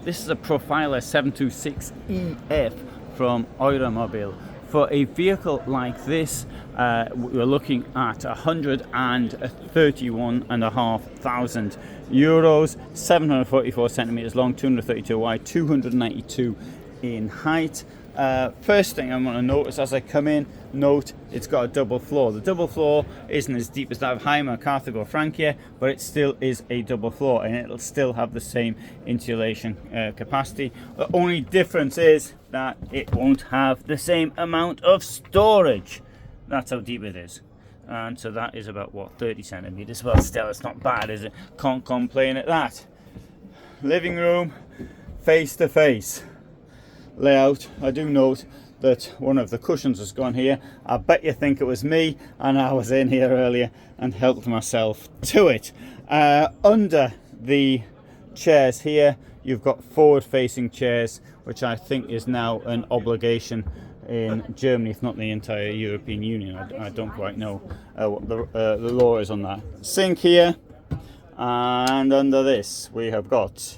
This is a Profila 726EF from Eura Mobil. For a vehicle like this, we're looking at 131,500 euros, 744 centimeters long, 232 wide, 292 in height. First thing I'm going to notice as I come in, note it's got a double floor. The double floor isn't as deep as that of Hymer, Carthago, Francia, but it still is a double floor and it'll still have the same insulation capacity. The only difference is that it won't have the same amount of storage. That's how deep it is. And so that is about, what, 30 centimeters. Well, still, it's not bad, is it? Can't complain at that. Living room, face to face layout. I do note that one of the cushions has gone here. I bet you think it was me, and I was in here earlier and helped myself to it. Under the chairs here, you've got forward facing chairs, which I think is now an obligation in Germany, if not the entire European Union. I don't quite know what the law is on that. Sink here, and under this we have got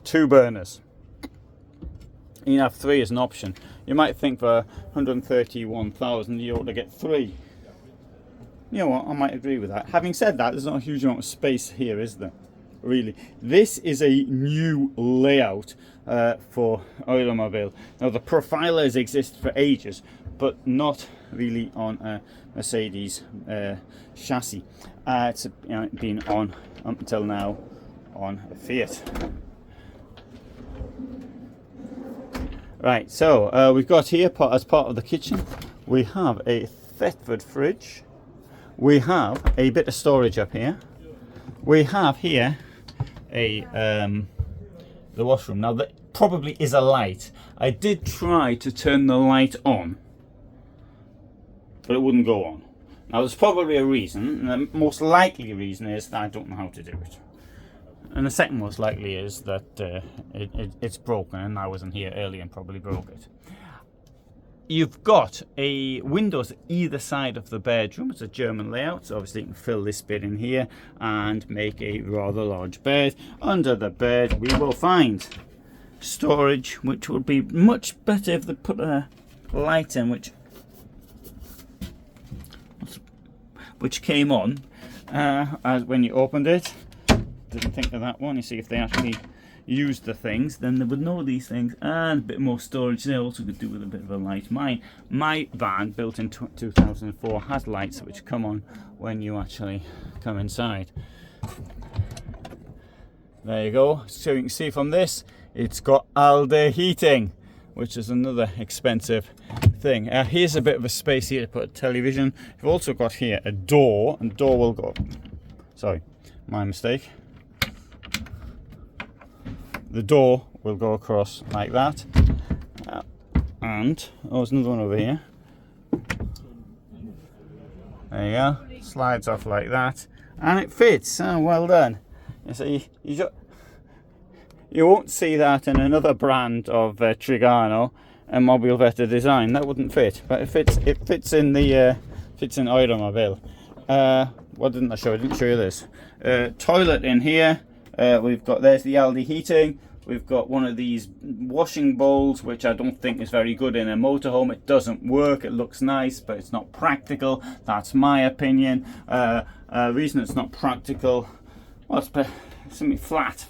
2 burners. You can have 3 as an option. You might think for 131,000 you ought to get 3. You know what, I might agree with that. Having said that, there's not a huge amount of space here, is there? Really. This is a new layout for Eura Mobil. Now the Profilas exist for ages, but not really on a Mercedes chassis. It's been on up until now on a Fiat. Right, so we've got here, as part of the kitchen, we have a Thetford fridge. We have a bit of storage up here. We have here a the washroom. Now that probably is a light. I did try to turn the light on, but it wouldn't go on. Now there's probably a reason, and the most likely reason is that I don't know how to do it. And the second most likely is that it's broken, and I wasn't here earlier and probably broke it. You've got a windows either side of the bedroom. It's a German layout, so obviously you can fill this bit in here and make a rather large bed. Under the bed we will find storage, which would be much better if they put a light in, which came on as when you opened it. Didn't think of that one. You see, if they actually used the things, then they would know these things, and a bit more storage there. Also could do with a bit of a light. My van, built in 2004, has lights which come on when you actually come inside. There you go. So you can see from this, it's got ALDE heating, which is another expensive thing. Here's a bit of a space here to put a television. You've also got here a door, and door will go. Sorry, my mistake. The door will go across like that, and there's another one over here. There you go, slides off like that, and it fits. Well done. You see, you won't see that in another brand of Trigano and Mobilvetta design. That wouldn't fit, but it fits. It fits in the fits in Eura Mobil. What didn't I show? I didn't show you this. Toilet in here. We've got, there's the ALDE heating. We've got one of these washing bowls, which I don't think is very good in a motorhome. It doesn't work. It looks nice, but it's not practical. That's my opinion. Reason it's not practical, well, it's something flat.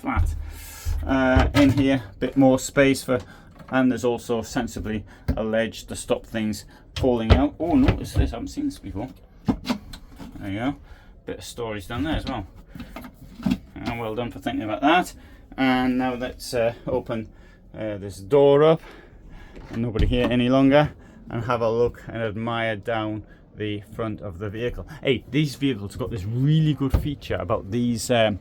In here, a bit more space for, and there's also sensibly a ledge to stop things falling out. Oh, notice this. I haven't seen this before. There you go. Bit of storage down there as well. Well done for thinking about that. And now let's open this door up, and nobody here any longer, and have a look and admire down the front of the vehicle. Hey, these vehicles got this really good feature about these the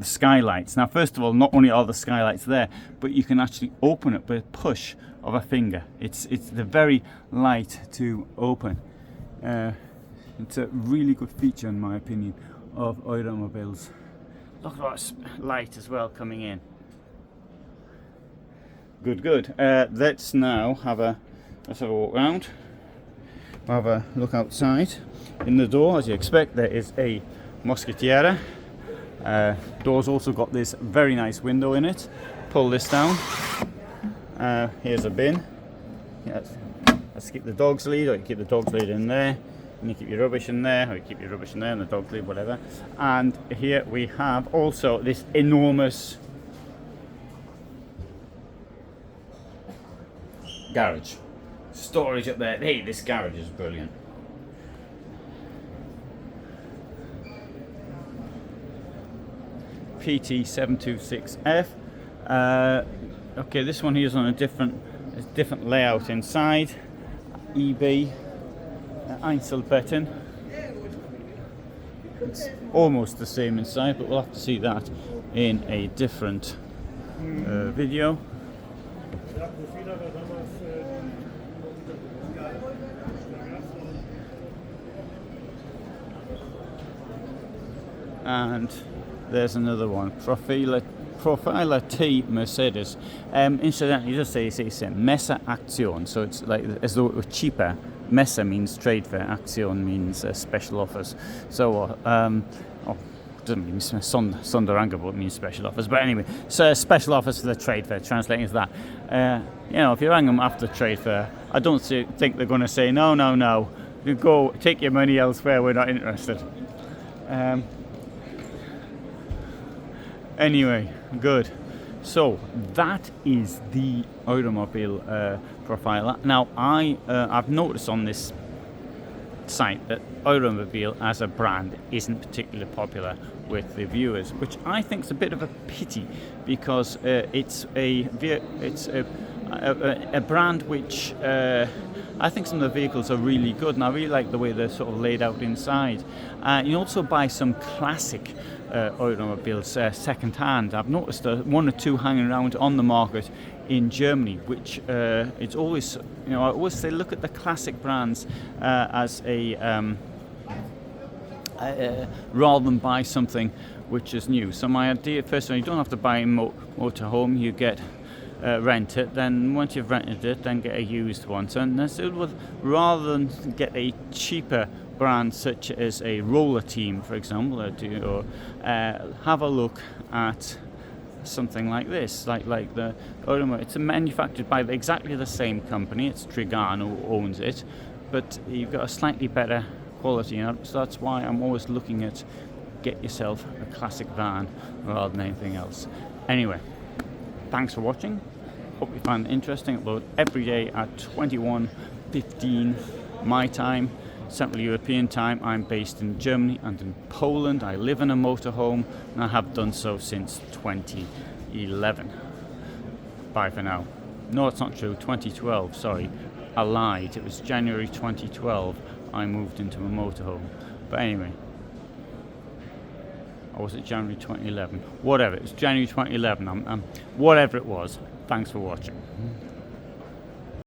skylights. Now, first of all, not only are the skylights there, but you can actually open it by a push of a finger. It's the very light to open. It's a really good feature, in my opinion, of Eura Mobil's. Look at that light as well coming in. Good. Let's now have a walk round. We'll have a look outside. In the door, as you expect, there is a Moschettiera. Door's also got this very nice window in it. Pull this down. Here's a bin. Let's keep the dog's lead, or you keep the dog's lead in there, and you keep your rubbish in there, or you keep your rubbish in there and the dog's lead, whatever. And here we have also this enormous garage. Storage up there. Hey, this garage is brilliant. PT726F. Okay, this one here is on a different layout inside. EB Einzelbetten. It's almost the same inside, but we'll have to see that in a different video. And there's another one, Profila T Mercedes. Incidentally, just say it's a Messe Aktion, so it's like as though it were cheaper. Messe means trade fair, Aktion means special offers. So, doesn't mean Sonderangebot, it means special offers. But anyway, so special offers for the trade fair, translating as that. You know, if you hang them after the trade fair, I don't think they're going to say no. You go take your money elsewhere. We're not interested. Anyway, good. So that is the Eura Mobil Profila. Now I've noticed on this site that Eura Mobil as a brand isn't particularly popular with the viewers, which I think is a bit of a pity, because it's a brand which I think some of the vehicles are really good, and I really like the way they're sort of laid out inside. You also buy some classic Eura Mobils second hand. I've noticed one or two hanging around on the market in Germany, which it's always, you know, I always say look at the classic brands as a rather than buy something which is new. So my idea, first of all, you don't have to buy a motorhome, you get rent it, then once you've rented it, then get a used one. So rather than get a cheaper brand such as a roller team, for example, or have a look at something like this, like the Eura. It's manufactured by exactly the same company. It's Trigano who owns it, but you've got a slightly better quality. So that's why I'm always looking at get yourself a classic van rather than anything else. Anyway, thanks for watching. Hope you find it interesting. Upload every day at 21:15 my time, Central European time. I'm based in Germany and in Poland. I live in a motorhome and I have done so since 2011. Bye for now. No, it's not true. 2012. Sorry, I lied. It was January 2012 I moved into a motorhome. But anyway, or was it January 2011? Whatever, it was January 2011. Whatever it was. Thanks for watching.